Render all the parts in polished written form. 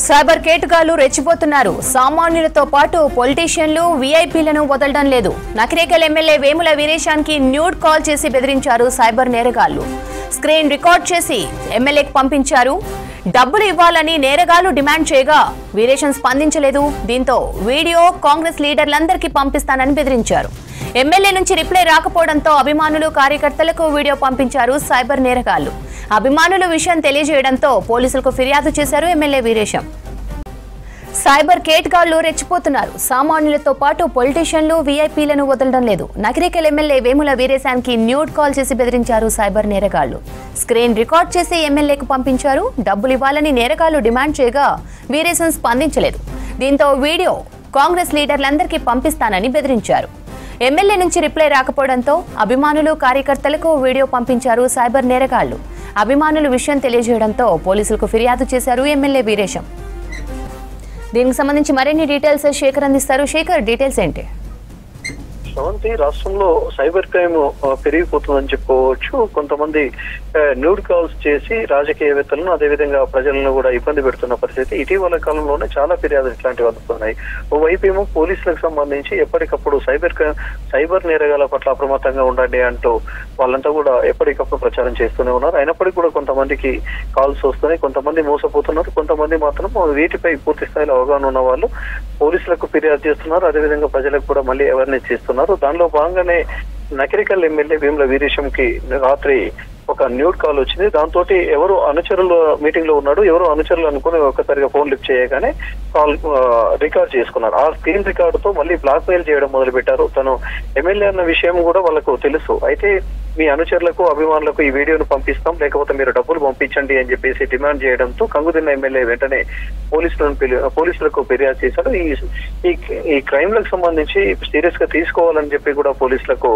Cyber కేటుగాళ్లు రెచ్చిపోతున్నారు. సామాన్యులతో పాటు పొలిటీషియన్లు వీఐపీలను వదలడం లేదు. నకిరేకల్ ఎమ్మెల్యే వేముల వీరేశానికి న్యూడ్ కాల్ చేసి బెదిరించారు సైబర్ నేరగాళ్లు. స్క్రీన్ రికార్డ్ చేసి ఎమ్మెల్యేకి పంపించారు. డబ్బులు ఇవ్వాలని నేరగాళ్లు డిమాండ్ చేయగా వీరేశం స్పందించలేదు. దీంతో వీడియో కాంగ్రెస్ లీడర్లందరికీ పంపిస్తానని బెదిరించారు. ఎమ్మెల్యే నుంచి రిప్లై రాకపోవడంతో అభిమానులు కార్యకర్తలకు వీడియో పంపించారు సైబర్ నేరగాళ్లు. అభిమానులు విషయం తెలియజేయడంతో పోలీసులకు ఫిర్యాదు చేశారు ఎమ్మెల్యే వీరేశం. సైబర్ కేటుగాళ్లు రెచ్చిపోతున్నారు. సామాన్యులతో పాటు పొలిటీషియన్లు వీఐపీలను వదలడం లేదు. నకిరేకల్ ఎమ్మెల్యే వేముల వీరేశానికి న్యూడ్ కాల్ చేసి బెదిరించారు సైబర్ నేరగాళ్లు. స్క్రీన్ రికార్డ్ చేసి ఎమ్మెల్యేకు పంపించారు. డబ్బులు ఇవ్వాలని నేరగాళ్లు డిమాండ్ చేయగా వీరేశం స్పందించలేదు. దీంతో వీడియో కాంగ్రెస్ లీడర్లందరికీ పంపిస్తానని బెదిరించారు. ఎమ్మెల్యే నుంచి రిప్లై రాకపోవడంతో అభిమానులు కార్యకర్తలకు వీడియో పంపించారు సైబర్ నేరగాళ్లు. అభిమానులు విషయం తెలియజేయడంతో పోలీసులకు ఫిర్యాదు చేశారు ఎమ్మెల్యే వీరేశం. దీనికి సంబంధించి మరిన్ని డీటెయిల్స్ శేఖర్ అందిస్తారు. శేఖర్, డీటెయిల్స్ ఏంటి? శ్రవంతి, రాష్ట్రంలో సైబర్ క్రైమ్ పెరిగిపోతుందని చెప్పుకోవచ్చు. కొంతమంది న్యూడ్ కాల్స్ చేసి రాజకీయవేత్తలను అదేవిధంగా ప్రజలను కూడా ఇబ్బంది పెడుతున్న పరిస్థితి. ఇటీవల కాలంలోనే చాలా ఫిర్యాదులు ఇట్లాంటివి అందుతున్నాయి. ఓవైపు ఏమో పోలీసులకు సంబంధించి ఎప్పటికప్పుడు సైబర్ నేరగాల పట్ల అప్రమత్తంగా ఉండండి అంటూ వాళ్ళంతా కూడా ఎప్పటికప్పుడు ప్రచారం చేస్తూనే ఉన్నారు. అయినప్పటికీ కూడా కొంతమందికి కాల్స్ వస్తున్నాయి, కొంతమంది మోసపోతున్నారు, కొంతమంది మాత్రం వీటిపై పూర్తి స్థాయిలో అవగాహన ఉన్న వాళ్ళు పోలీసులకు ఫిర్యాదు చేస్తున్నారు. అదేవిధంగా ప్రజలకు కూడా మళ్ళీ అవేర్నెస్ చేస్తున్నారు. దానిలో భాగంగానే నకిరేకల్ ఎమ్మెల్యే వేముల వీరేశంకి రాత్రి ఒక న్యూడ్ కాల్ వచ్చింది. దాంతో ఎవరు అనుచరులు మీటింగ్ లో ఉన్నాడు, ఎవరు అనుచరులు అనుకుని ఒక్కసారిగా ఫోన్ లిఫ్ట్ చేయగానే కాల్ రికార్డ్ చేసుకున్నారు. ఆ స్క్రీన్ రికార్డుతో మళ్ళీ బ్లాక్ మెయిల్ చేయడం మొదలు పెట్టారు. తను ఎమ్మెల్యే అన్న విషయం కూడా వాళ్ళకు తెలుసు. అయితే మీ అనుచరులకు అభిమానులకు ఈ వీడియోను పంపిస్తాం, లేకపోతే మీరు డబ్బులు పంపించండి అని చెప్పేసి డిమాండ్ చేయడంతో కంగుతిన్న ఎమ్మెల్యే వెంటనే పోలీసులకు ఫిర్యాదు చేశాడు. ఈ క్రైమ్ లకు సంబంధించి సీరియస్ గా తీసుకోవాలని చెప్పి కూడా పోలీసులకు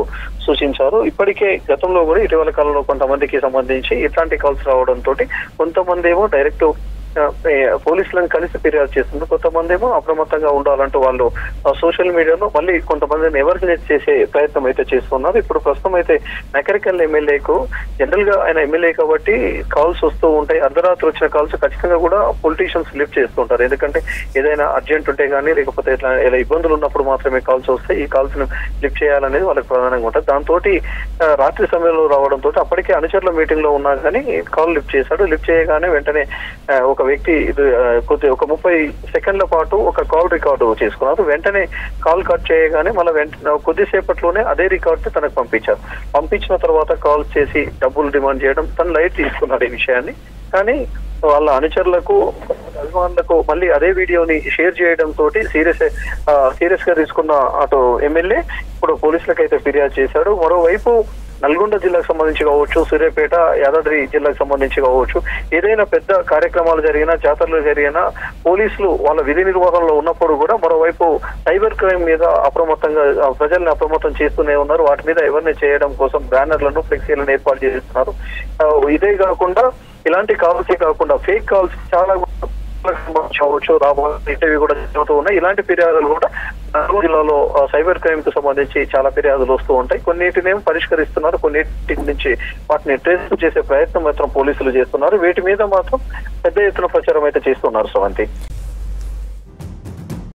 సూచించారు. ఇప్పటికే గతంలో కూడా ఇటీవల కాలంలో కొంతమందికి సంబంధించి ఇట్లాంటి కాల్స్ రావడంతో కొంతమంది ఏమో డైరెక్ట్ పోలీసులను కలిసి ఫిర్యాదు చేస్తున్నారు, కొంతమంది ఏమో అప్రమత్తంగా ఉండాలంటూ వాళ్ళు సోషల్ మీడియాలో మళ్ళీ కొంతమందిని ఎవర్జినేట్ చేసే ప్రయత్నం అయితే చేస్తున్నారు. ఇప్పుడు ప్రస్తుతం అయితే నకిరేకల్ ఎమ్మెల్యేకు జనరల్ గా ఆయన ఎమ్మెల్యే కాబట్టి కాల్స్ వస్తూ ఉంటాయి. అర్ధరాత్రి వచ్చిన కాల్స్ ఖచ్చితంగా కూడా పొలిటీషియన్స్ లిఫ్ట్ చేస్తుంటారు. ఎందుకంటే ఏదైనా అర్జెంట్ ఉంటే కానీ లేకపోతే ఇలా ఇబ్బందులు ఉన్నప్పుడు మాత్రమే కాల్స్ వస్తాయి. ఈ కాల్స్ ను లిఫ్ట్ చేయాలనేది వాళ్ళకి ప్రధానంగా ఉంటుంది. దాంతో రాత్రి సమయంలో రావడంతో అప్పటికే అనుచరుల మీటింగ్ లో ఉన్నా కానీ కాల్ లిఫ్ట్ చేశాడు. లిఫ్ట్ చేయగానే వెంటనే ఒక వ్యక్తి ఒక 30 సెకండ్ల పాటు ఒక కాల్ రికార్డు చేసుకున్నారు. వెంటనే కాల్ కట్ చేయగానే మళ్ళీ కొద్దిసేపట్లోనే అదే రికార్డు తనకు పంపించారు. పంపించిన తర్వాత కాల్ చేసి డబ్బులు డిమాండ్ చేయడం తను లైట్ తీసుకున్నాడు ఈ విషయాన్ని. కానీ వాళ్ళ అనుచరులకు అభిమానులకు మళ్ళీ అదే వీడియోని షేర్ చేయడం తోటి సీరియస్ గా తీసుకున్న అటు ఎమ్మెల్యే ఇప్పుడు పోలీసులకు అయితే ఫిర్యాదు చేశాడు. మరోవైపు నల్గొండ జిల్లాకు సంబంధించి కావచ్చు, సూర్యాపేట, యాదాద్రి జిల్లాకు సంబంధించి కావచ్చు, ఏదైనా పెద్ద కార్యక్రమాలు జరిగినా, జాతరలు జరిగినా పోలీసులు వాళ్ళ విధి నిర్వహణలో ఉన్నప్పుడు కూడా మరోవైపు సైబర్ క్రైమ్ మీద అప్రమత్తంగా ప్రజల్ని అప్రమత్తం చేస్తూనే ఉన్నారు. వాటి మీద ఎవరిని చేయడం కోసం బ్యానర్లను, ఫ్లెక్సీలను ఏర్పాటు చేస్తున్నారు. ఇదే కాకుండా ఇలాంటి కాల్సే కాకుండా ఫేక్ కాల్స్ చాలా కావచ్చు, ఇంటర్వ్యూ కూడా జరుగుతూ ఉన్నాయి. ఇలాంటి ఫిర్యాదులు కూడా నల్గొండ జిల్లాలో సైబర్ క్రైమ్ కు సంబంధించి చాలా ఫిర్యాదులు వస్తూ ఉంటాయి. కొన్నిటినేమో పరిష్కరిస్తున్నారు, కొన్నిటి నుంచి వాటిని ట్రేస్ చేసే ప్రయత్నం మాత్రం పోలీసులు చేస్తున్నారు. వీటి మీద మాత్రం పెద్ద ఎత్తున ప్రచారం అయితే చేస్తున్నారు. శ్రవంతి.